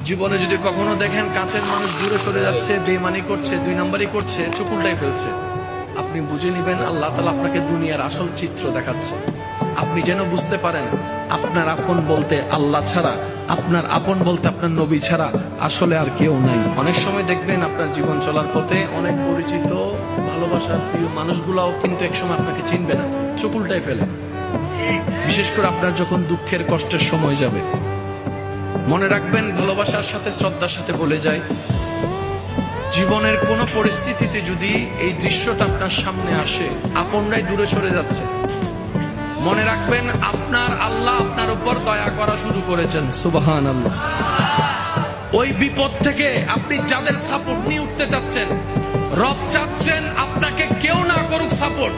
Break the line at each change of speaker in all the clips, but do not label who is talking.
জীবনে যদি কখনো দেখেন কাছের মানুষ দূরে সরে যাচ্ছে, বেঈমানি করছে, দুই নম্বরই করছে, চোখ উল্টাই ফেলছে, আপনি বুঝে নিবেন আল্লাহ তাআলা আপনাকে দুনিয়ার আসল চিত্র দেখাচ্ছে। আপনি যেন বুঝতে পারেন আপনার আপন বলতে আল্লাহ ছাড়া, আপনার আপন বলতে আপনার নবী ছাড়া আসলে আর কেউ নাই। অনেক সময় দেখবেন আপনার জীবন চলার পথে অনেক পরিচিত ভালোবাসার প্রিয় মানুষগুলাও কিন্তু একসময় আপনাকে চিনবে না, চোখ উল্টাই ফেলে। বিশেষ করে আপনার যখন দুঃখের কষ্টের সময় যাবে, মনে রাখবেন ভালোবাসার সাথে শ্রদ্ধার সাথে বলে যায়, জীবনের কোন পরিস্থিতিতে যদি এই দৃশ্যটা আপনার সামনে আসে, আপনরাই দূরে সরে যাচ্ছে, মনে রাখবেন আপনার আল্লাহ আপনার উপর দয়া করা শুরু করেছেন। সুবহানাল্লাহ। ওই বিপদ থেকে আপনি যাদের সাপোর্ট নিয়ে উঠতে চাচ্ছেন, রব চাচ্ছেন আপনাকে কেউ না করুক সাপোর্ট,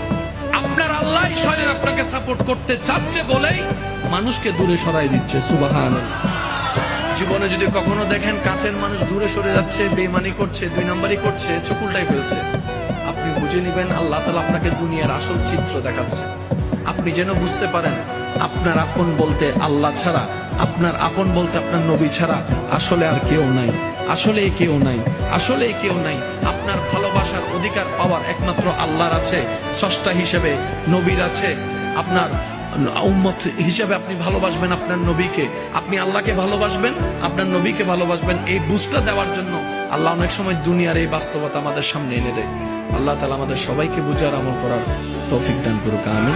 আপনার আল্লাহ স্বয়ং আপনাকে সাপোর্ট করতে চাচ্ছে বলেই মানুষকে দূরে সরাই দিচ্ছে। সুবহানাল্লাহ। জীবনে যদি কখনো দেখেন কাছের মানুষ দূরে সরে যাচ্ছে, বেঈমানি করছে, দুই নম্বরই করছে, চোখ উল্টাই ফেলছে, আপনি বুঝে নিবেন আল্লাহ তাআলা আপনাকে দুনিয়ার আসল চিত্র দেখাচ্ছে। আপনি যেন বুঝতে পারেন আপনার আপন বলতে আল্লাহ ছাড়া, আপনার আপন বলতে আপনার নবী ছাড়া আসলে আর কেউ নাই, আসলে কেউ নাই, আসলে কেউ নাই। আপনার ভালোবাসার অধিকার পাওয়ার একমাত্র আল্লাহর আছে, স্রষ্টা হিসেবে নবীর আছে। আপনার উম্মত হিসেবে আপনি ভালোবাসবেন আপনার নবীকে, আপনি আল্লাহকে ভালোবাসবেন, আপনার নবীকে ভালোবাসবেন। এই বুঝটা দেওয়ার জন্য আল্লাহ অনেক সময় দুনিয়ার এই বাস্তবতা আমাদের সামনে এনে দেয়। আল্লাহ তাআলা আমাদের সবাইকে বুঝার আমল করার তৌফিক দান করুক। আমিন।